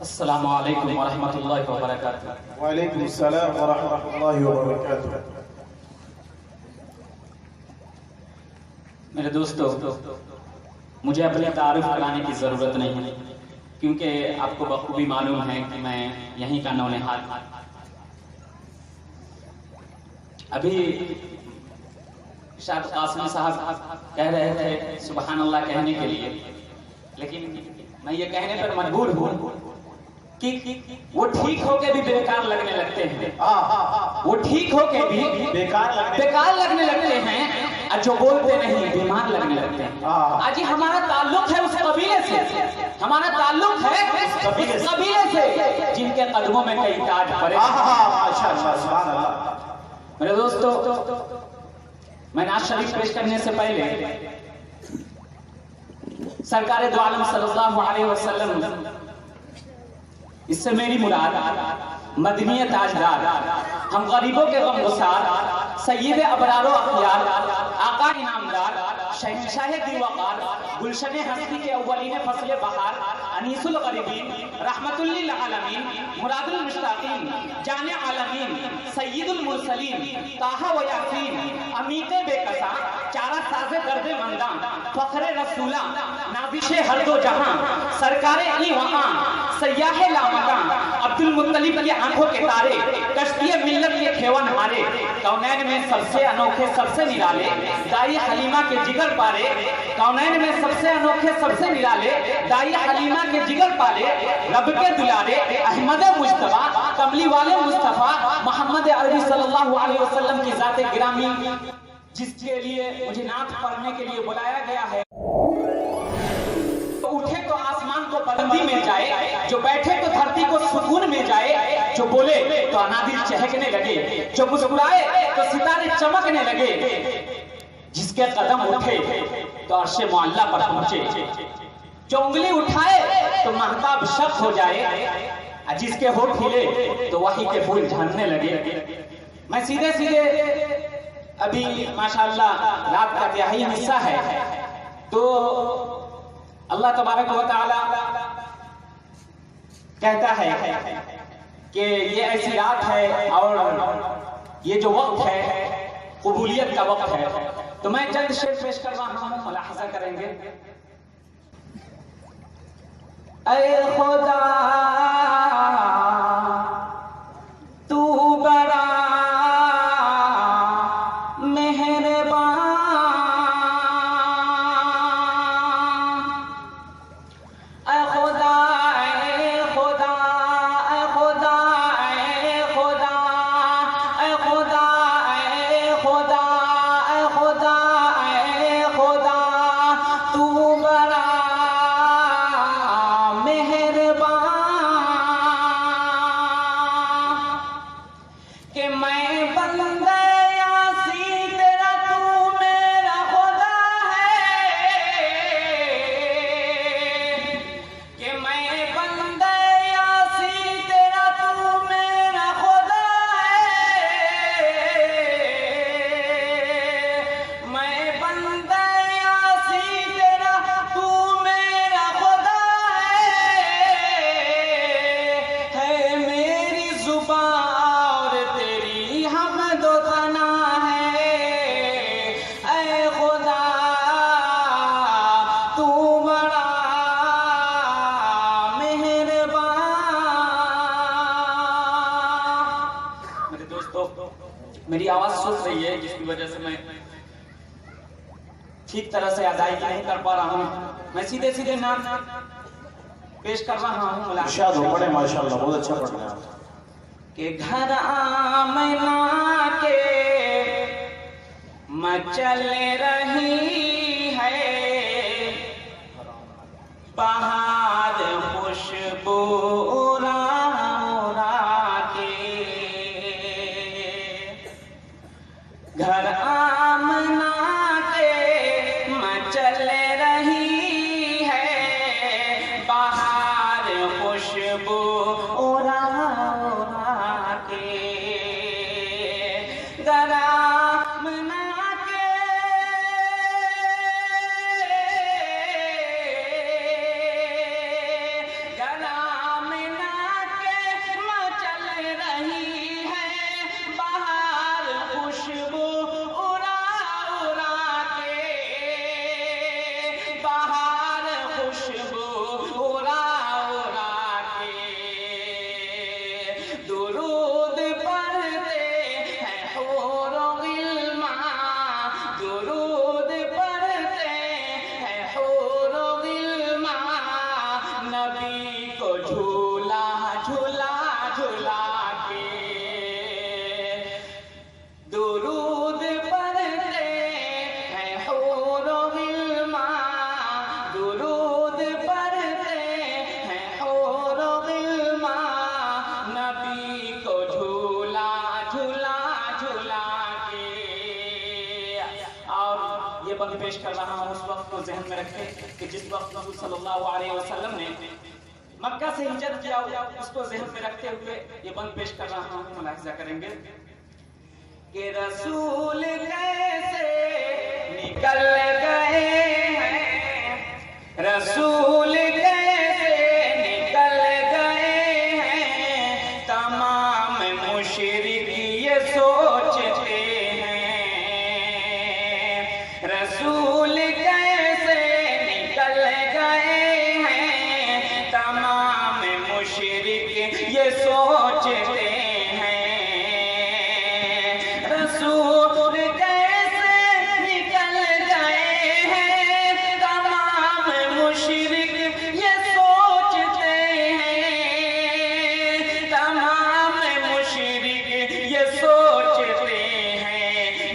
अस्सलामु अलैकुम वरहमतुल्लाहि वबरकातुहू। वालेकुम अस्सलाम वरहमतुल्लाहि वबरकातुहू। मेरे दोस्तों, मुझे अपने तारुफ कराने की ज़रूरत नहीं है, क्योंकि आपको बखूबी मालूम है कि मैं यहीं का नौनिहाल। अभी शायद कासिम साहब कह रहे थे सुबहान अल्लाह कहने के लिए, लेकिन मैं ये कहने पर मजबूर हूँ कि वो ठीक होके भी बेकार लगने लगते हैं। वो ठीक होके भी बेकार लगने लगते हैं, और जो बोलते नहीं बीमार लगने लगते हैं। आज हमारा ताल्लुक है उस कबीले से, हमारा ताल्लुक है उस कबीले से जिनके कदमों में कई ताज पड़े। मेरे दोस्तों, मैं नाज शरीफ पेश करने से पहले सरकार दो आलम सल्लल्लाहु अलैहि वसल्लम, इससे मेरी मुराद मदनीय ताजदार, हम गरीबों के गमगुसार, सैयद अबरारो अखियार, आका इनामदार, शहंशाह दिलवकार, गुलशन हस्ती के अव्वलीन फसले बहार, अनीसुल गरीबीन, रहमतुल लिल आलमीन, मुरादुल मुश्ताकीन, जाने आलमीन, सय्यदुल मुरसलीन, ताहा व यासीन, अमीते बेकसा, चारा साज़े दर्द मंदा, फखरे रसूला, नाबिशे हर दो जहां, सरकारे ई वहां, सयाहे लामका, अब्दुल मुत्तलिब की आंखों के तारे, कश्तिये मिल्लत के खेवन हारे, कौनैन में सबसे अनोखे सबसे निराले, दाई हलीमा के जिगर पारे, कौनैन में सबसे अनोखे सबसे निराले, दाई हलीमा के जिगर पाले, रब के दुलारे, अहमद मुस्तफा, कमली वाले मुस्तफा, मोहम्मद अरबी सल्लल्लाहु अलैहि वसल्लम की जाते गिरामी, जिसके लिए मुझे नात पढ़ने के लिए बुलाया गया है। तो उठे तो आसमान को बुलंदी मिल जाए, जो बैठे तो धरती को सुकून मिल जाए, जो बोले तो अनादिल चहकने लगे, जो मुस्कुराए तो सितारे चमकने लगे, जिसके कदम उठे तो अर्शे मुअल्ला पर पहुंचे, जो उंगली उठाए तो महताब शक हो जाए, जिसके होठ हिले तो वही के फूल झड़ने लगे। मैं सीधे सीधे अभी माशाअल्लाह रात का तिहाई हिस्सा है, तो अल्लाह तबारक व तआला कहता है कि ये ऐसी रात है और ये जो वक्त है कबूलियत का वक्त है। तो मैं चंद शेर पेश कर रहा हूं, मुलाहजा करेंगे। ऐ खुदा तू बड़ा मेरी आवाज सुन रही है, जिसकी वजह से मैं ठीक तरह से अदायगी नहीं कर पा रहा हूँ। मैं सीधे सीधे नाम पेश कर रहा हूँ। माशाअल्लाह, बहुत अच्छा पढ़ रहे हैं। के घर आमना के मचल रही है बहार खुशबू घर आमना के मचल रही है बाहर खुशबू उड़ा उड़ा के घर आमना के बंद पेश कर रहा हूँ, उस वक्त को जहन में रखें कि जिस वक्त रसूल सल्लल्लाहु अलैहि वसल्लम ने मक्का से हिजरत किया, उसको जहन में रखते हुए ये बंद पेश कर रहा हूँ। मुलाहिजा करेंगे कि रसूल कैसे निकल गए हैं, रसूल कैसे निकल गए हैं, तमाम मुशरिक ये सोचते हैं, रसूल कैसे निकल गए हैं, तमाम मुशरिक ये सोचते हैं, रसूल कैसे निकल गए हैं, तमाम मुशरिक ये सोचते हैं, तमाम मुशरिक ये सोचते हैं,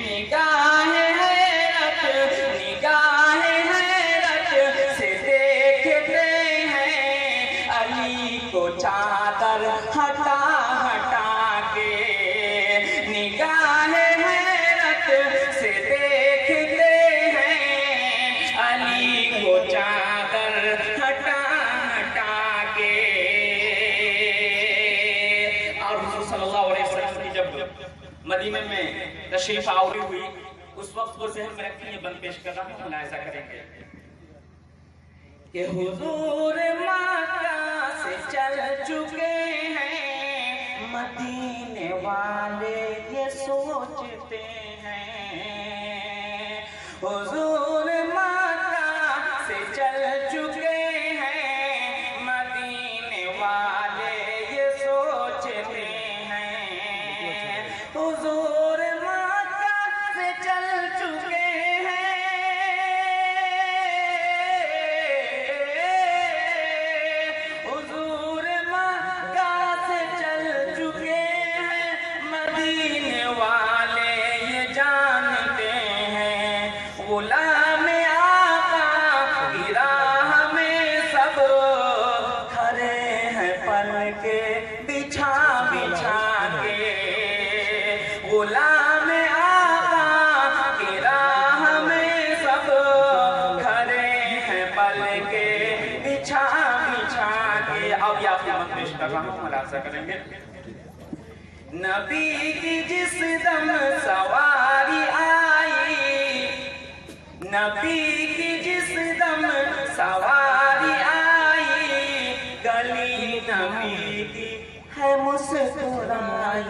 निगाह हैरत से देखते हैं, अली को चादर हटा हटा के, निगाह हैरत से देखते हैं, अली को चादर हटा हटा के। और हुजूर सल्लल्लाहु अलैहि वसल्लम की जब मदीने में तशरीफ आवर हुई, उस वक्त को जहन में रखिए, बंद पेश कर रहा हूँ। मुलाहिजा करेंगे कि हुजूर मक्का से चल चुके हैं, मदीने वाले ये सोचते हैं, हुजूर मक्का से चल चुके हैं, मदीने वाले ये सोचते हैं, हुजूर मक्का से चल चुके हैं, हुजूर मक्का से चल चुके हैं, मदीने वाले ये जानते हैं, गुलाम आका की राह में सब खड़े हैं पल के बिछा बिछा के, गुलाम आका की राह में सब खड़े हैं पल के बिछा बिछा के। अब या फिर मत पेश कर रहा हूँ, मुलाहिजा करेंगे नबी की जिस दम सवारी आई, नबी की जिस दम सवारी आई, गली नबी की है मुस्कुराई,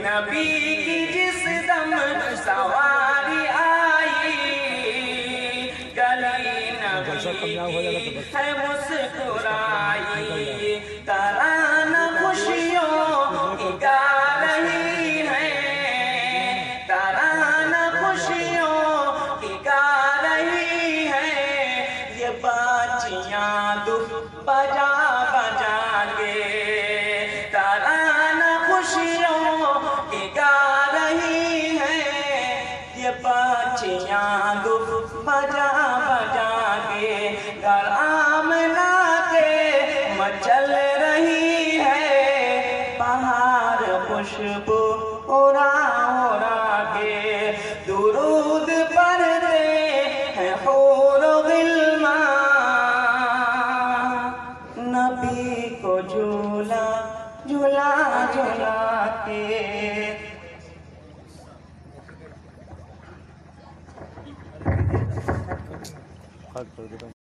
नबी की जिस दम सवारी आई, गली नबी की है मुस्कुराई, तराना खुशियों की गा रही है, तराना खुशियों की गा रही है, ये बाजियां दुख बजा बजा के, तराना खुशियों की गा रही है, ये बाजियां दुख बजा बजा के, घर आमना के मचल रही है, बाहर खुशबू उड़ा उड़ा के, दुरूद पढ़ते हैं हूर गिलमान, नबी को झूला झूला झूला के।